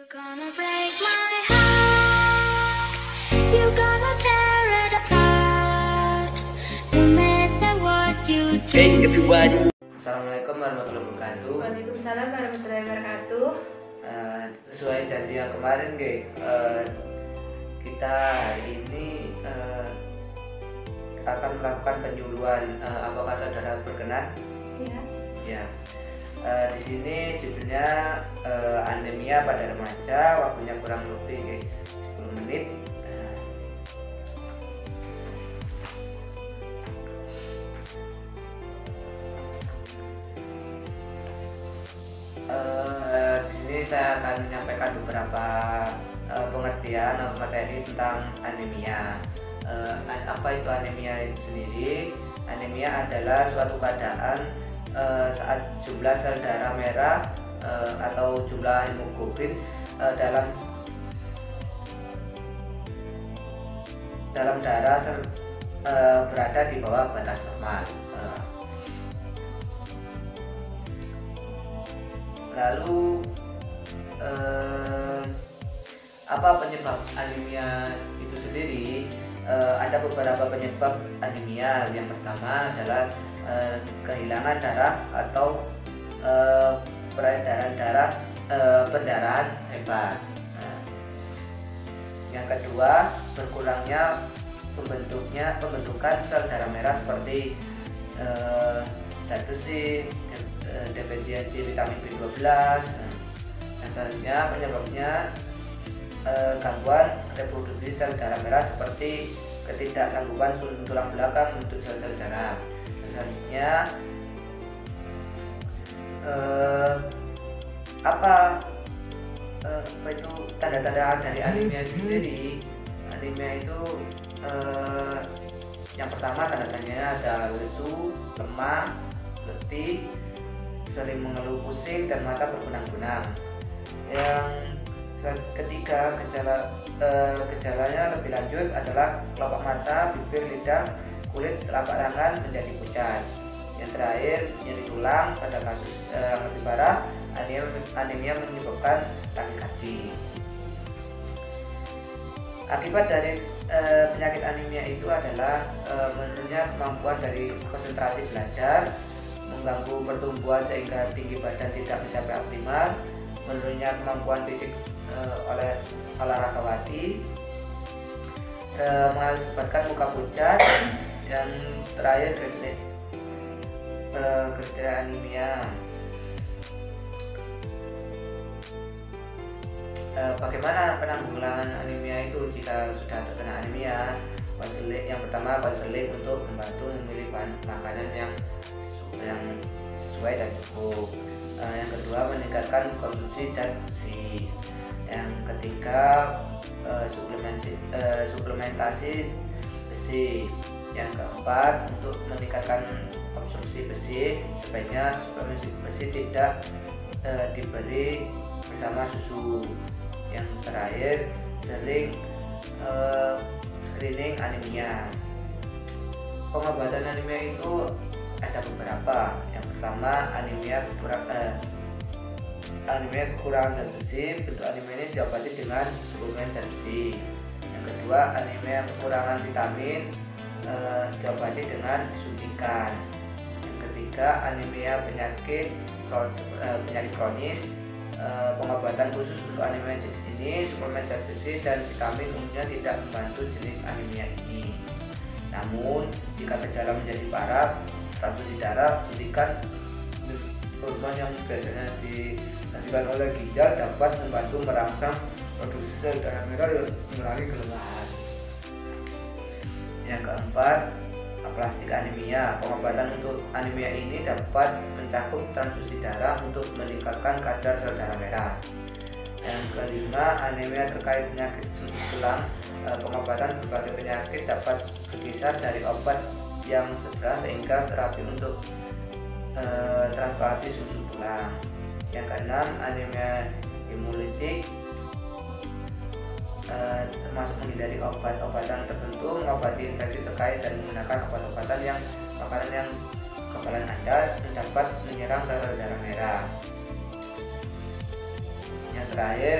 gonna break my heart. You gonna tear it apart. No matter what you do. Hey everybody. Assalamualaikum warahmatullahi wabarakatuh. Waalaikumsalam warahmatullahi wabarakatuh. Sesuai janji yang kemarin, kita hari ini akan melakukan penyuluhan. Apakah saudara berkenan? Ya. Ya. Di sini judulnya anemia pada remaja, waktunya kurang lebih 10 menit. Di sini saya akan menyampaikan beberapa pengertian atau materi tentang anemia. Apa itu anemia itu sendiri? Anemia adalah suatu keadaan saat jumlah sel darah merah atau jumlah hemoglobin dalam darah berada di bawah batas normal. Lalu apa penyebab anemia itu sendiri? Ada beberapa penyebab anemia. Yang pertama adalah kehilangan darah atau peredaran darah, pendarahan hebat. Yang kedua, berkurangnya pembentukan sel darah merah seperti zat besi, defisiensi vitamin B12. Dan selanjutnya penyebabnya gangguan reproduksi sel darah merah seperti ketidaksanggupan tulang belakang untuk sel-sel darah. Selanjutnya apa itu tanda-tanda dari anemia itu sendiri? Anemia itu yang pertama tanda-tandanya ada lesu, lemah, letih, sering mengeluh pusing dan mata berkunang-kunang. Yang ketiga gejalanya lebih lanjut adalah kelopak mata, bibir, lidah, kulit telapak tangan menjadi pucat. Yang terakhir nyeri tulang. Pada kasus yang lebih parah, anemia menyebabkan tachycardia. Akibat dari penyakit anemia itu adalah menurunnya kemampuan dari konsentrasi belajar, mengganggu pertumbuhan sehingga tinggi badan tidak mencapai optimal, menurunnya kemampuan fisik oleh olahragawati, mengakibatkan muka pucat. Yang terakhir kriteria anemia. Bagaimana penanggulangan anemia itu jika sudah terkena anemia? Yang pertama, konseling untuk membantu memilih bahan makanan yang sesuai dan cukup. Yang kedua, meningkatkan konsumsi zat besi. Yang ketiga, suplementasi besi. Yang keempat, untuk meningkatkan konsumsi besi, sebaiknya suplementasi besi tidak diberi bersama susu. Yang terakhir, sering screening anemia. Pengobatan anemia itu ada beberapa. Yang pertama, anemia kekurangan zat besi. Bentuk anemia ini diobati dengan suplemen zat besi. Yang kedua, anemia kekurangan vitamin, diobati dengan suntikan. Yang ketiga, anemia penyakit kronis. Pengobatan khusus untuk anemia jenis ini, suplemen zat besi dan vitamin umumnya tidak membantu jenis anemia ini. Namun, jika gejala menjadi parah, transfusi darah, suntikan hormon yang biasanya dihasilkan oleh ginjal dapat membantu merangsang produksi sel darah merah yang mengurangi kelelahan. Yang keempat, aplastik anemia. Pengobatan untuk anemia ini dapat mencakup transfusi darah untuk meningkatkan kadar sel darah merah. Yang kelima, anemia terkait penyakit suntik tulang. Pengobatan berbagai penyakit dapat berkisar dari obat yang sederhana sehingga terapi untuk transplantasi susu tulang. Yang keenam, anemia hemolitik, termasuk menghindari obat-obatan tertentu, mengobati infeksi terkait dan menggunakan obat-obatan yang makanan yang kekebalan Anda dapat menyerang sel darah merah. Yang terakhir,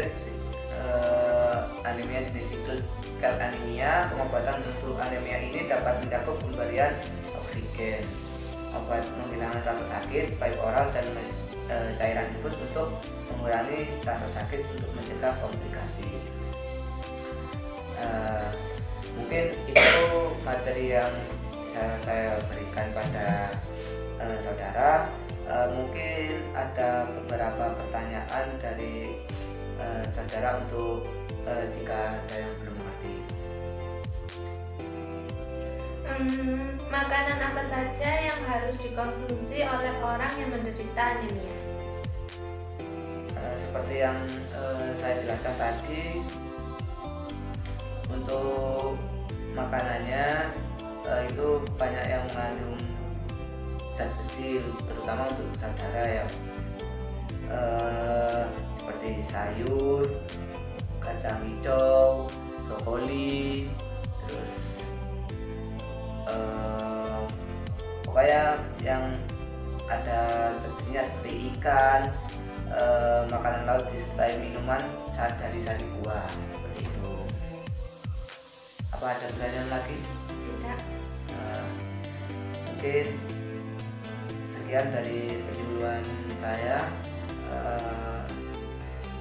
anemia jenis sickle anemia. Pengobatan untuk anemia ini dapat mencakup pemberian oksigen, obat menghilangkan rasa sakit baik oral dan cairan infus untuk mengurangi rasa sakit untuk mencegah komplikasi. Mungkin itu materi yang bisa saya berikan pada saudara. Mungkin ada beberapa pertanyaan dari saudara untuk jika ada yang belum mengerti. Makanan apa saja yang harus dikonsumsi oleh orang yang menderita anemia? Seperti yang saya jelaskan tadi, untuk makanannya itu banyak yang mengandung zat besi, terutama untuk saudara ya, seperti sayur, kacang hijau, brokoli, terus pokoknya yang ada zat besinya seperti ikan, makanan laut disertai minuman dari sari buah, seperti itu. Apa ada pertanyaan lagi? Tidak. Mungkin sekian dari penjelasan saya.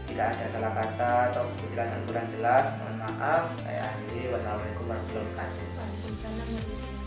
Jika ada salah kata atau penjelasan kurang jelas, mohon maaf. Saya akhiri. Wassalamualaikum warahmatullahi wabarakatuh. Waalaikumsalam warahmatullahi wabarakatuh.